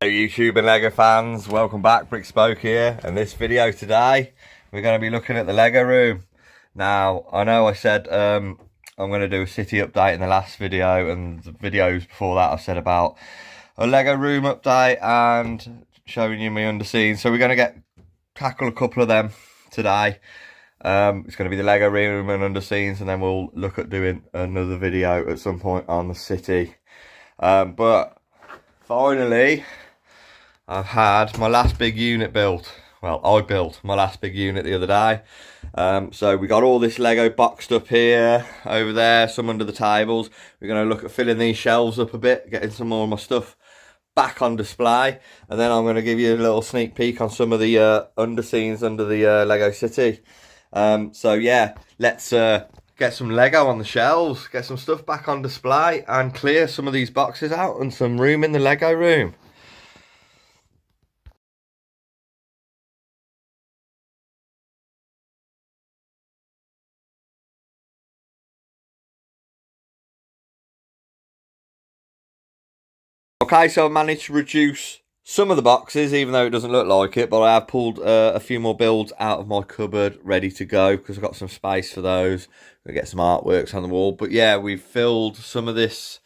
YouTube and Lego fans, welcome back. Brickspoke here, and this video today we're going to be looking at the Lego room. Now I know I said I'm going to do a city update in the last video, and the videos before that I've said about a Lego room update and showing you my underscenes. So we're going to tackle a couple of them today. It's going to be the Lego room and underscenes, and then we'll look at doing another video at some point on the city. But finally, I've had my last big unit built. Well, I built my last big unit the other day. So we got all this Lego boxed up here, over there, some under the tables. We're going to look at filling these shelves up a bit, getting some more of my stuff back on display. And then I'm going to give you a little sneak peek on some of the underscenes under the Lego City. So yeah, let's get some Lego on the shelves, get some stuff back on display, and clear some of these boxes out and some room in the Lego room. Okay, so I managed to reduce some of the boxes, even though it doesn't look like it, but I have pulled a few more builds out of my cupboard ready to go because I've got some space for those. We'll get some artworks on the wall. But yeah, we've filled some of this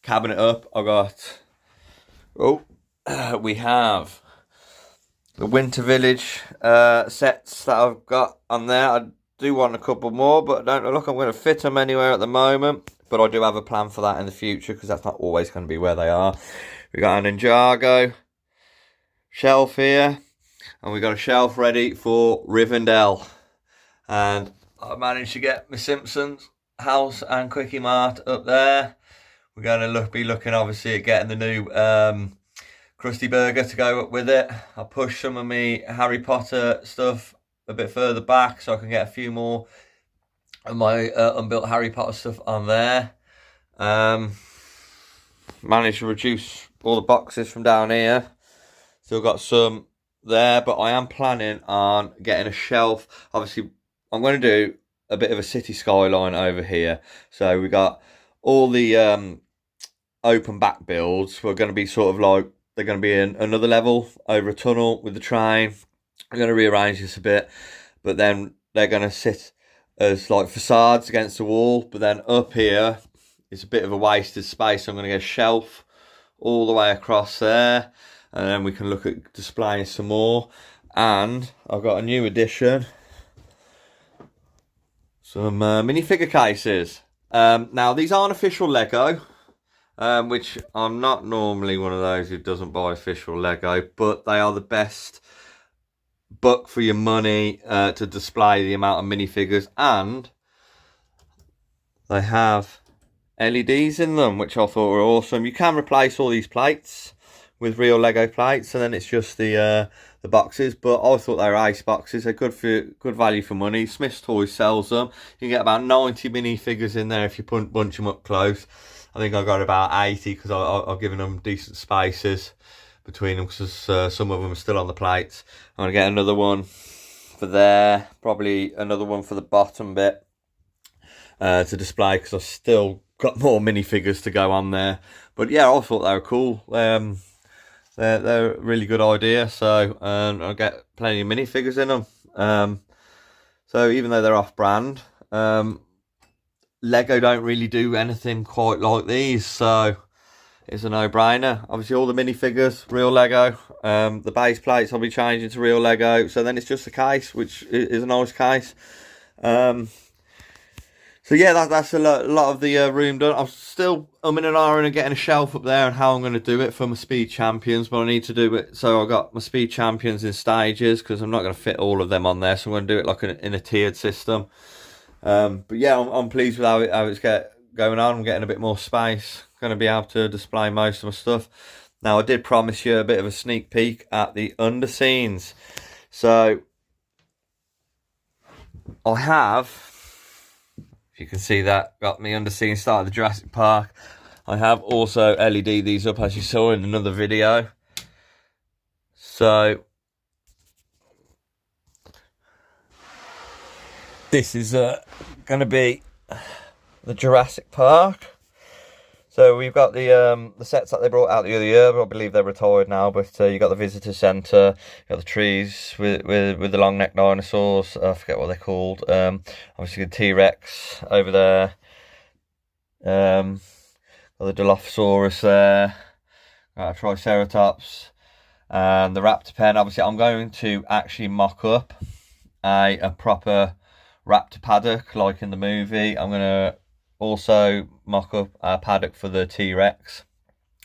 cabinet up. We have the Winter Village sets that I've got on there. I do want a couple more, but I don't look I'm going to fit them anywhere at the moment. But I do have a plan for that in the future because that's not always going to be where they are. We got an Ninjago shelf here, and we got a shelf ready for Rivendell. And I managed to get my Simpsons house and Quickie Mart up there. We're going to be looking obviously at getting the new Krusty Burger to go up with it. I pushed some of my Harry Potter stuff a bit further back so I can get a few more of my unbuilt Harry Potter stuff on there. Managed to reduce all the boxes from down here. Still got some there, but I am planning on getting a shelf. Obviously, I'm going to do a bit of a city skyline over here. So we got all the open back builds. We're going to be sort of like, they're going to be in another level over a tunnel with the train. I'm going to rearrange this a bit, but then they're going to sit as like facades against the wall. But then up here, it's a bit of a wasted space. So I'm going to get a shelf all the way across there, and then we can look at displaying some more. And I've got a new addition, some minifigure cases. Now these aren't official Lego, which I'm not normally one of those who doesn't buy official Lego, but they are the best buck for your money to display the amount of minifigures, and they have LEDs in them, which I thought were awesome. You can replace all these plates with real Lego plates, and then it's just the boxes. But I thought they were ace boxes. They're good value for money. Smith's Toys sells them. You can get about 90 minifigures in there if you bunch them up close. I think I got about 80 because I've given them decent spaces between them because some of them are still on the plates. I'm going to get another one for there, probably another one for the bottom bit to display because I've still got more minifigures to go on there. But yeah, I thought they were cool. They're a really good idea. So I'll get plenty of minifigures in them. So even though they're off-brand, Lego don't really do anything quite like these. So it's a no-brainer. Obviously all the minifigures, real Lego. The base plates I'll be changing to real Lego. So then it's just a case, which is a nice case. So yeah, that's a lot of the room done. I'm still in an hour and getting a shelf up there and how I'm going to do it for my Speed Champions, but I need to do it. So I've got my Speed Champions in stages because I'm not going to fit all of them on there. So I'm going to do it like in a tiered system. But yeah, I'm pleased with how it's going on. I'm getting a bit more space. Going to be able to display most of my stuff. Now I did promise you a bit of a sneak peek at the underscenes. So I have, you can see that got me under scene start of the Jurassic Park. I have also LED these up as you saw in another video. So this is going to be the Jurassic Park. So we've got the sets that they brought out the other year. I believe they're retired now, but you got the visitor centre, you got the trees with the long neck dinosaurs. I forget what they're called. Obviously the T-Rex over there. Got the Dilophosaurus there. Triceratops, and the raptor pen. Obviously, I'm going to actually mock up a proper raptor paddock like in the movie. I'm going to also mock up a paddock for the T-Rex,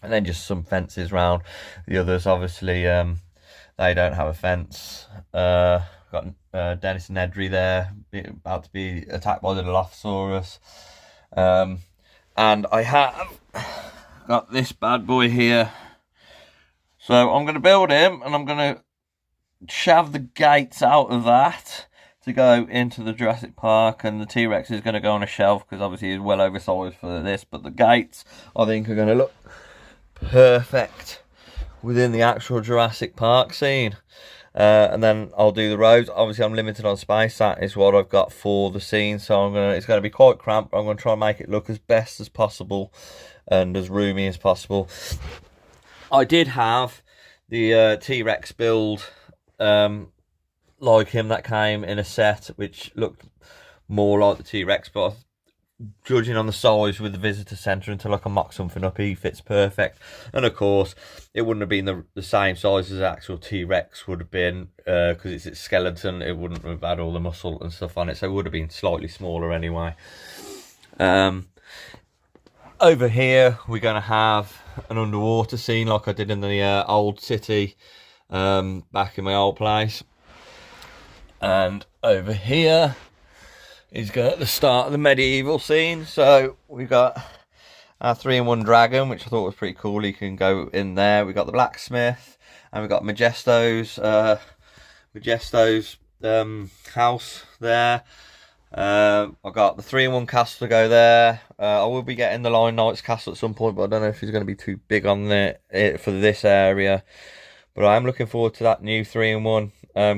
and then just some fences around. The others, obviously, they don't have a fence. Got Dennis Nedry there, about to be attacked by the Dilophosaurus. And I have got this bad boy here. So I'm going to build him, and I'm going to shove the gates out of that to go into the Jurassic Park, and the T-Rex is going to go on a shelf because obviously he's well oversized for this, but the gates I think are going to look perfect within the actual Jurassic Park scene. And then I'll do the roads. Obviously I'm limited on space. That is what I've got for the scene, so it's going to be quite cramped. I'm going to try and make it look as best as possible and as roomy as possible. I did have the T-Rex build like him that came in a set which looked more like the T-Rex, but judging on the size with the visitor centre, until I can mock something up, he fits perfect. And of course it wouldn't have been the same size as the actual T-Rex would have been, because it's its skeleton. It wouldn't have had all the muscle and stuff on it, so it would have been slightly smaller anyway. Over here we're going to have an underwater scene like I did in the old city back in my old place. And over here is at the start of the medieval scene. So we've got our 3-in-1 dragon, which I thought was pretty cool. He can go in there. We've got the blacksmith, and we've got Majesto's house there. I've got the 3-in-1 castle to go there. I will be getting the Lion Knight's castle at some point, but I don't know if he's going to be too big on it for this area. But I am looking forward to that new 3-in-1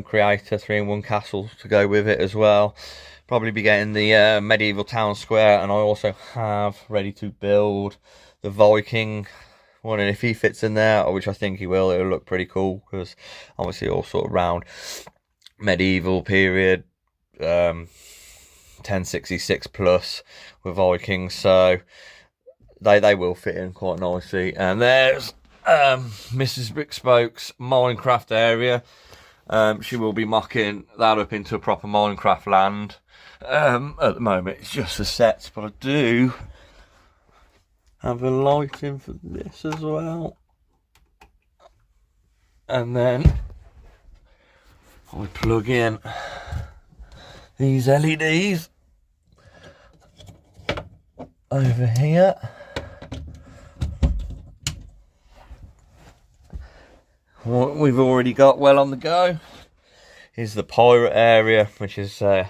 creator 3-in-1 castle to go with it as well. Probably be getting the medieval town square, and I also have ready to build the Viking one, and if he fits in there, which I think he will, it'll look pretty cool, because obviously all sort of round medieval period, 1066 plus with Vikings, so they will fit in quite nicely. And there's Mrs. Brickspokes Minecraft area. She will be mocking that up into a proper Minecraft land. At the moment it's just the sets, but I do have a lighting for this as well. And then I plug in these LEDs over here. What we've already got well on the go is the pirate area, which is going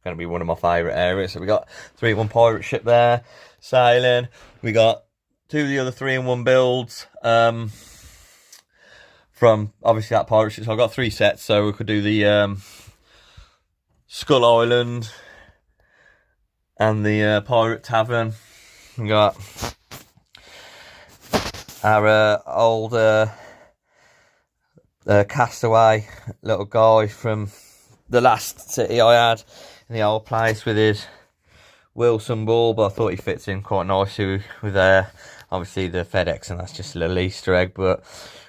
to be one of my favourite areas. So we got 3-in-1 pirate ship there sailing. We got 2 of the other 3-in-1 builds from obviously that pirate ship. So I've got 3 sets, so we could do the Skull Island and the pirate tavern. We got our old castaway little guy from the last city I had in the old place with his Wilson ball, but I thought he fits in quite nicely with obviously the FedEx, and that's just a little Easter egg, but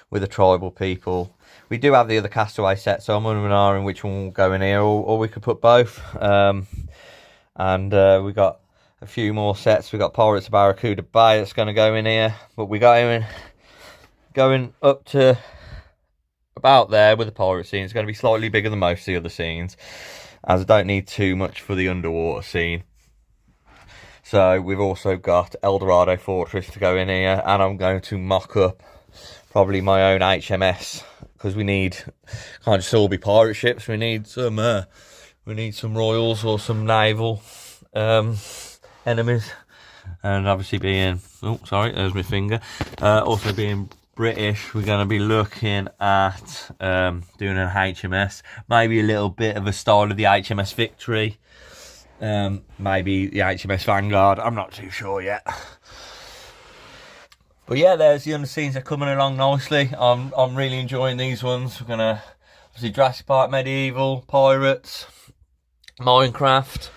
with the tribal people. We do have the other castaway set, so I'm umming which one will go in here, or we could put both. And we got a few more sets. We got Pirates of Barracuda Bay that's going to go in here, but we got him going up to about there with the pirate scene. It's going to be slightly bigger than most of the other scenes, as I don't need too much for the underwater scene. So we've also got Eldorado Fortress to go in here, and I'm going to mock up probably my own HMS, because can't just all be pirate ships. We need some royals or some naval enemies, and obviously being there's my finger. Also being British, we're going to be looking at doing an HMS, maybe a little bit of a style of the HMS Victory, maybe the HMS Vanguard. I'm not too sure yet, But yeah, there's the underscenes. They're coming along nicely. I'm really enjoying these ones. We're gonna obviously Jurassic Park, Medieval, Pirates, Minecraft.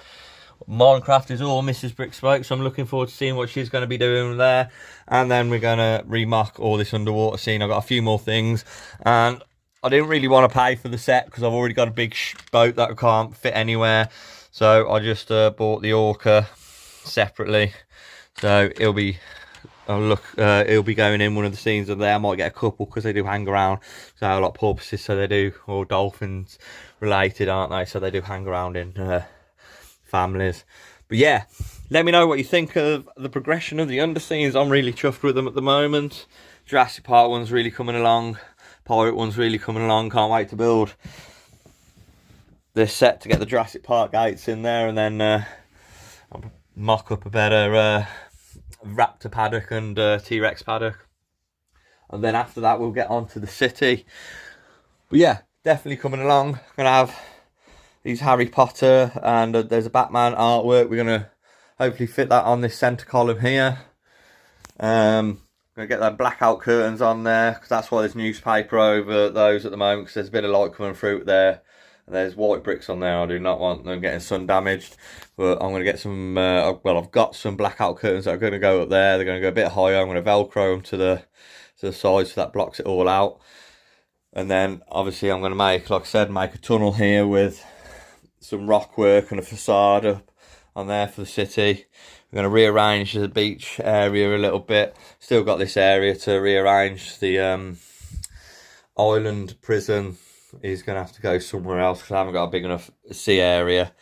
Minecraft is all Mrs. Brickspoke, so I'm looking forward to seeing what she's going to be doing there. And then we're going to remark all this underwater scene. I've got a few more things, and I didn't really want to pay for the set because I've already got a big boat that I can't fit anywhere. So I just bought the Orca separately. So it'll be going in one of the scenes of there. I might get a couple because they do hang around. So a lot of porpoises, so they do, or dolphins related, aren't they? So they do hang around in families. But yeah, let me know what you think of the progression of the underscenes. I'm really chuffed with them at the moment. Jurassic Park one's really coming along. Pirate one's really coming along. Can't wait to build this set to get the Jurassic Park gates in there, and then I'll mock up a better Raptor paddock and T-Rex paddock. And then after that we'll get on to the city. But yeah, definitely coming along. Gonna have these Harry Potter, and there's a Batman artwork. We're going to hopefully fit that on this centre column here. Going to get them blackout curtains on there, because that's why there's newspaper over those at the moment, because there's a bit of light coming through there. And there's white bricks on there. I do not want them getting sun damaged. But I'm going to get some, well, I've got some blackout curtains that are going to go up there. They're going to go a bit higher. I'm going to Velcro them to the side, so that blocks it all out. And then obviously I'm going to make, like I said, make a tunnel here with some rock work and a facade up on there for the city. We're going to rearrange the beach area a little bit. Still got this area to rearrange. The island prison is going to have to go somewhere else because I haven't got a big enough sea area.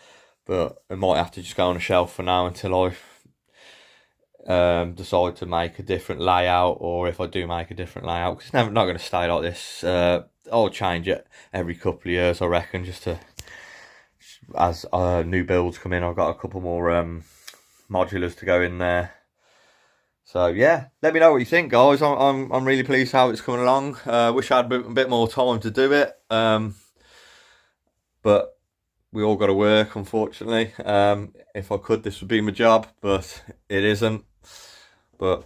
But it might have to just go on a shelf for now until I decide to make a different layout, or if I do make a different layout, because it's not going to stay like this. I'll change it every couple of years, I reckon, just to, as new builds come in. I've got a couple more modulars to go in there. So yeah, let me know what you think, guys. I'm really pleased how it's coming along. Wish I had a bit more time to do it, but we all got to work, unfortunately. If I could, this would be my job, but it isn't. But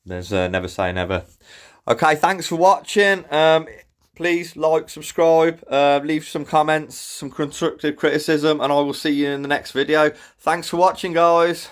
there's never say never. Okay, thanks for watching. Please like, subscribe, leave some comments, some constructive criticism, and I will see you in the next video. Thanks for watching, guys.